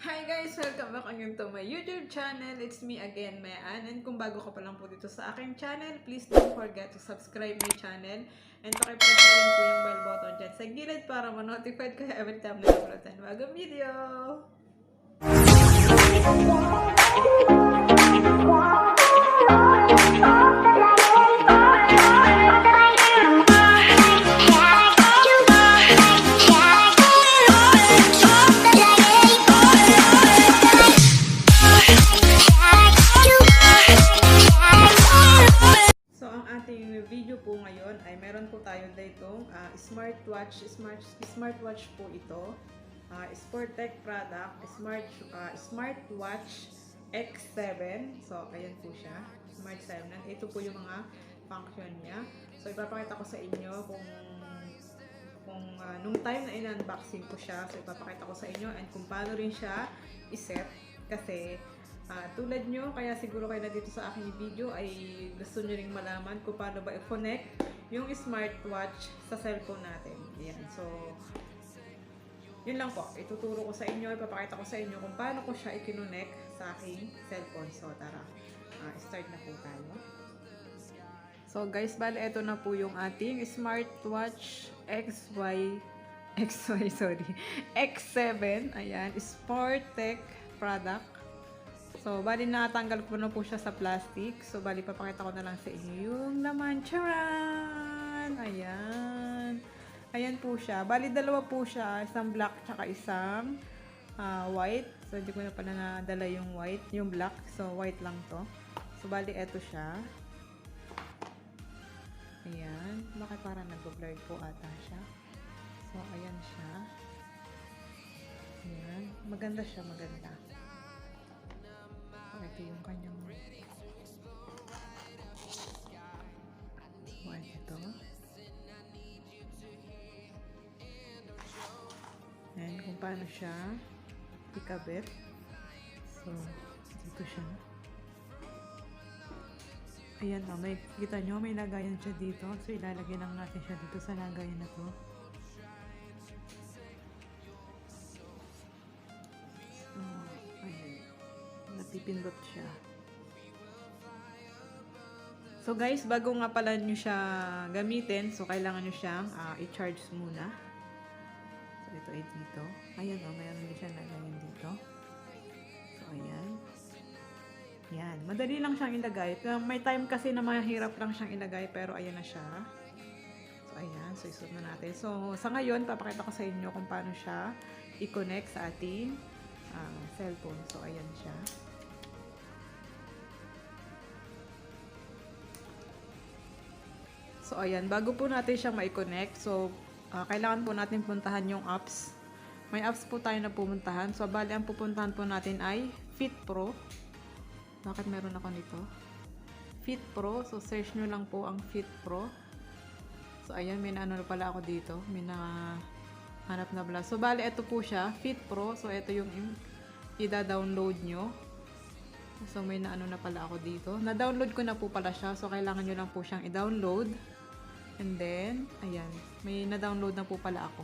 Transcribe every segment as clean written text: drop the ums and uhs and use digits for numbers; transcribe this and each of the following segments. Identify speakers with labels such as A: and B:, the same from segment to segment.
A: Hi guys! Welcome back again to my YouTube channel. It's me again, Mhe-ann. And kung bago ka pa lang po dito sa aking channel, please don't forget to subscribe my channel. And pakipress na rin po yung bell button dyan sa gilid para ma-notified kayo every time na upload tayo ng bagong video. Video po ngayon ay meron po tayo ditong smartwatch po ito. Sporttech product, smartwatch X7. So ayan po siya, Smart 7. Ito po yung mga function niya. So ipapakita ko sa inyo kung nung time na in-unboxing ko siya. So ipapakita ko sa inyo and kung paano rin siya iset kasi tulad nyo, kaya siguro kayo na dito sa aking video ay gusto nyo ring malaman kung paano ba i-connect yung smartwatch sa cellphone natin. Ayan. So, yun lang po. Ituturo ko sa inyo, ipapakita ko sa inyo kung paano ko siya i-connect sa aking cellphone. So, tara. Start na po tayo. So, guys, bali, ito na po yung ating smartwatch X7. Ayan. Sporttech product. So, bali natanggal ko na po siya sa plastic. So, bali papakita ko na lang sa inyo yung laman. Charan! Ayan. Ayan po siya. Bali dalawa po siya. Isang black tsaka isang white. So, hindi ko na pala nadala yung white. Yung black. So, white lang to. So, bali eto siya. Ayan. Bakit parang nag-blur po ata siya. So, ayan siya. Ayan. Maganda siya. Maganda. Ito yung kanyang ito. And kung paano siya ikabit. So, dito siya. Ayan o, may kita nyo, may lagayan siya dito. So, ilalagay lang natin siya dito sa lagayan na to. Napipindot siya. So guys, bago nga pala nyo siya gamitin, so kailangan nyo siyang i-charge muna. So ito ay dito. Ayan o, mayroon din siya lagayan dito. So ayan. Ayan, madali lang siyang ilagay. May time kasi na mahirap lang siyang ilagay, pero ayan na siya. So ayan, so isunod na natin. So sa ngayon, papakita ko sa inyo kung paano siya i-connect sa ating cellphone. So ayan siya. So, ayan. Bago po natin siya ma-connect, so, kailangan po natin puntahan yung apps. May apps po tayo na pumuntahan. So, bali, ang pupuntahan po natin ay Fit Pro. Bakit meron ako nito? Fit Pro. So, search nyo lang po ang Fit Pro. So, ayan. May naano pala ako dito. May nahanap na pala. So, bali, ito po siya. Fit Pro. So, ito yung i-download nyo. So, may naano na pala ako dito. Na-download ko na po pala siya. So, kailangan nyo lang po siyang i-download. And then, ayan. May na-download na po pala ako.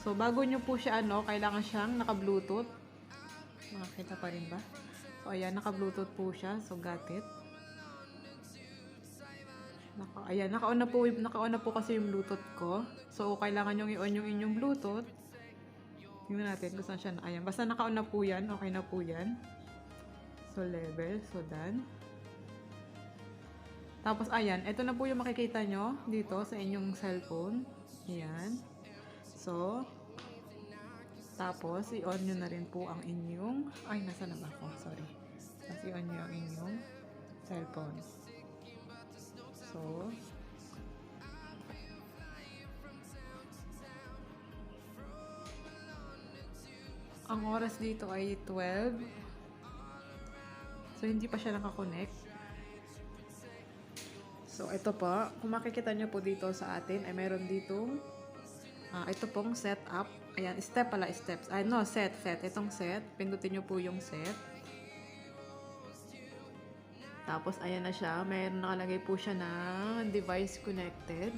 A: So, bago nyo po siya, kailangan siyang naka-bluetooth. Makakita pa rin ba? So, ayan. Naka-bluetooth po siya. So, got it. Ayan. Naka-on na po kasi yung bluetooth ko. So, kailangan nyo i-on yung inyong bluetooth. Tingnan natin kung saan siya na. Ayan. Basta naka-on na po yan. Okay na po yan. So, level. So, done. Tapos, ayan. Ito na po yung makikita nyo dito sa inyong cellphone. Ayan. So, tapos, i-on nyo na rin po ang inyong... Ay, nasa na ba ako? Sorry. Tapos, i-on nyo ang inyong cellphone. So, ang oras dito ay 12. So, hindi pa siya nakakonect. So, ito po. Kung makikita nyo po dito sa atin, ay meron ditong ito pong setup. Ayan, step pala, steps. Ay, no, set. Itong set. Pindutin nyo po yung set. Tapos, ayan na siya. Meron nakalagay po siya na device connected.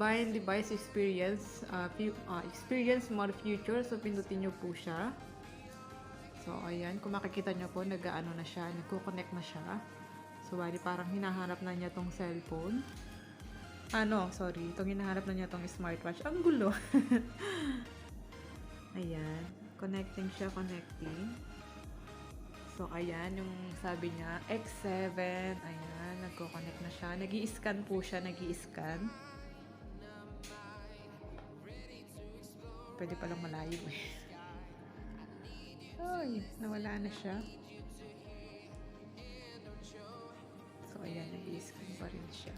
A: Bind device experience, experience more future. So, pindutin nyo po siya. So, ayan. Kung makikita nyo po, nag-ano na siya, nagko-connect na siya. So, bali parang hinahanap na niya tong cellphone. Sorry. Itong hinahanap na niya tong smartwatch. Ang gulo. Ayan. Connecting siya, connecting. So, ayan. Yung sabi niya, X7. Ayan. Nagko-connect na siya. Nag-i-scan po siya. Nag-i-scan. Pwede palang malayo eh. Ay, nawala na siya. So, ayan, nag-i-scan pa rin siya.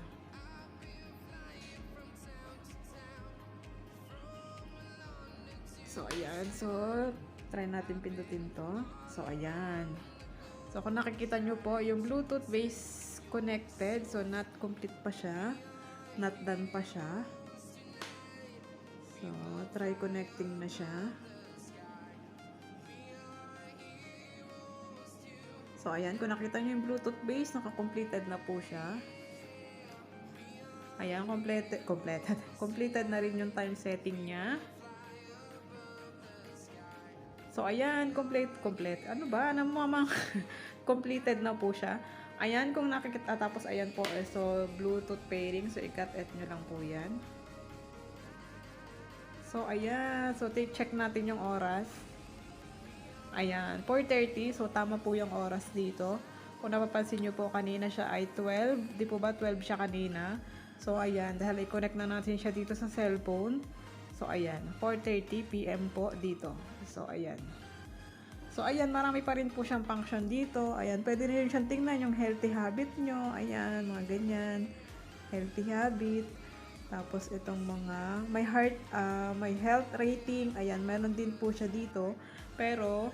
A: So, ayan. So, try natin pindutin to. So, ayan. So, kung nakikita nyo po, yung Bluetooth base connected. So, not complete pa siya. Not done pa siya. So, try connecting na siya. So, ayan. Kung nakita nyo yung Bluetooth base, naka-completed na po siya. Ayan, completed na rin yung time setting niya. So, ayan. Complete. Ano ba? Completed na po siya. Ayan, kung nakikita. Tapos, ayan po. So, Bluetooth pairing. So, i-cut nyo lang po yan. So, ayan. So, check natin yung oras. Ayan, 4:30. So, tama po yung oras dito. Kung napapansin nyo po, kanina siya ay 12. Di po ba 12 siya kanina? So, ayan. Dahil i-connect na natin siya dito sa cellphone. So, ayan. 4:30 PM po dito. So, ayan. So, ayan. Marami pa rin po siyang function dito. Ayan. Pwede rin siyang tingnan yung healthy habit nyo. Ayan. Mga ganyan. Healthy habit. Tapos itong mga may health rating, ayan, meron din po siya dito. Pero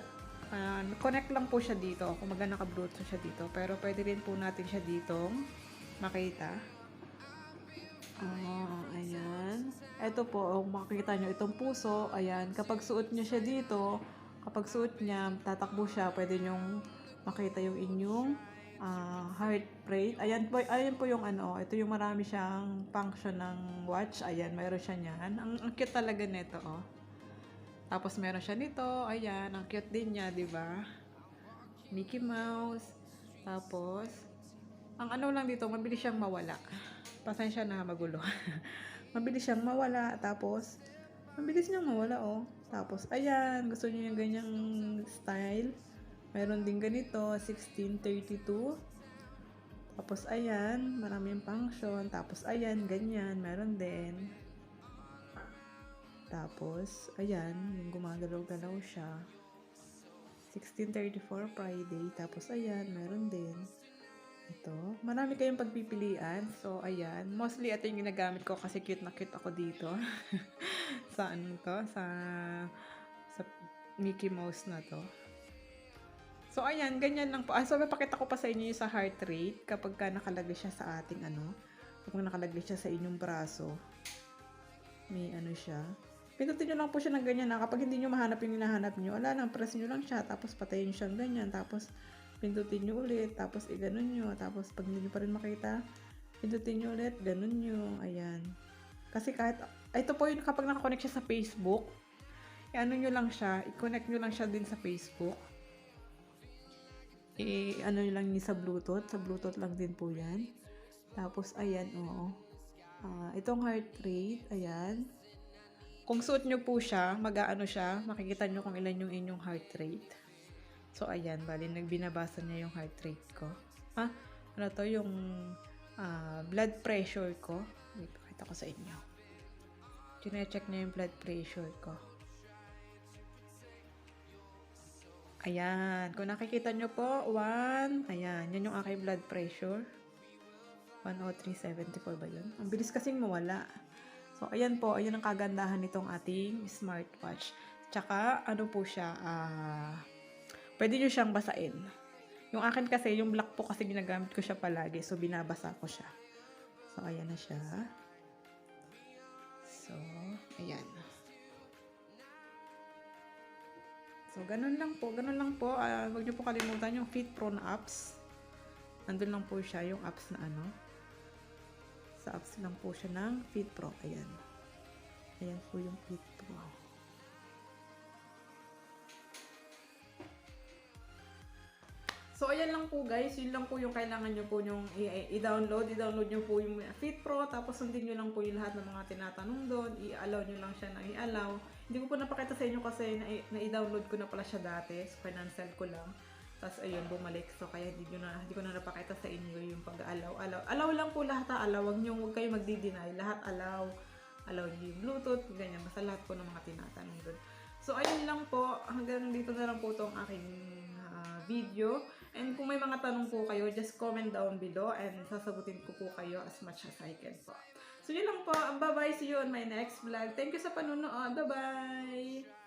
A: connect lang po siya dito. Kumaga naka-bluetooth siya dito. Pero pwede rin po natin siya dito makita. Ayan. Ito po, makikita nyo itong puso. Ayan, kapag suot nyo siya dito, kapag suot niya, tatakbo siya, pwede nyong makita yung inyong heart rate. Ayan po yung ito yung marami siyang function ng watch. Ayan, mayroon siya niyan. Ang cute talaga nito, oh. Tapos meron siya nito. Ayan, ang cute din niya, 'di ba? Mickey Mouse. Tapos ang lang dito, mabilis siyang mawala. Pasensya na magulo. Mabilis siyang mawala. Tapos mabilis niyang mawala, oh. Tapos ayan, gusto niyo yung ganyang style. Meron din ganito, 1632. Tapos, ayan, maraming function. Tapos, ayan, ganyan, meron din. Tapos, ayan, yung gumagalaw-galaw siya. 1634 Friday. Tapos, ayan, meron din. Ito. Marami kayong pagpipilian. So, ayan. Mostly, ito yung ginagamit ko kasi cute na cute ako dito. Sa sa Mickey Mouse na to. So, ayan, ganyan lang po. So, mapakita ko pa sa inyo yung sa heart rate kapag nakalagay siya sa ating kapag nakalagay siya sa inyong braso. May siya. Pindutin nyo lang po siya ng ganyan kapag hindi nyo mahanap yung hinahanap nyo, wala lang, press nyo lang siya, tapos patayin siyang ganyan, tapos pindutin nyo ulit, tapos iganon nyo, tapos pag hindi nyo pa rin makita, pindutin nyo ulit, ganon nyo, ayan. Kasi ito po yun kapag nakakonect siya sa Facebook, nyo lang siya, i-connect nyo lang siya din sa Facebook. Nyo lang yun sa Bluetooth lang din po yan. Tapos, ayan, oo. Itong heart rate, ayan. Kung suot nyo po siya, siya, makikita nyo kung ilan yung inyong heart rate. So, ayan, bali, nagbinabasa niya yung heart rate ko. Yung blood pressure ko. Ipakita ko sa inyo. Chine-check niya yung blood pressure ko. Ayan. Kung nakikita nyo po, 1. Ayan. Yan yung aking blood pressure. 103.74 ba yun? Ang bilis kasing mawala. So, ayan po. Ayan ang kagandahan nitong ating smartwatch. Tsaka, po siya, pwede nyo siyang basain. Yung akin kasi, yung black po kasi ginagamit ko siya palagi. So, binabasa ko siya. So, ayan na siya. So, ayan. So, ganun lang po. Huwag niyo po kalimutan yung Fit Pro na apps. Nandun lang po siya, yung apps na Sa apps lang po siya ng Fit Pro. Ayan. Ayan po yung Fit Pro. So, ayan lang po guys. Yun lang po yung kailangan nyo po yung i-download. I-download nyo po yung Fit Pro. Tapos sundin nyo lang po yung lahat ng mga tinatanong doon. I-allow nyo lang siya na i-allow. Hindi ko po napakita sa inyo kasi na-i-download ko na pala siya dati. So, financial ko lang. Tapos ayun, bumalik. So, kaya hindi ko na napakita sa inyo yung pag-allow. Allow lang po lahat ha. Allow. Huwag kayo magdi-deny. Lahat allow. Allow nyo yung Bluetooth. Ganyan. Basta lahat po ng mga tinatanong doon. So, ayun lang po. Hanggang dito na lang po itong aking video. And kung may mga tanong po kayo, just comment down below and sasagutin ko po kayo as much as I can po. So, yun lang po. Bye-bye. See you on my next vlog. Thank you sa panonood. Bye-bye!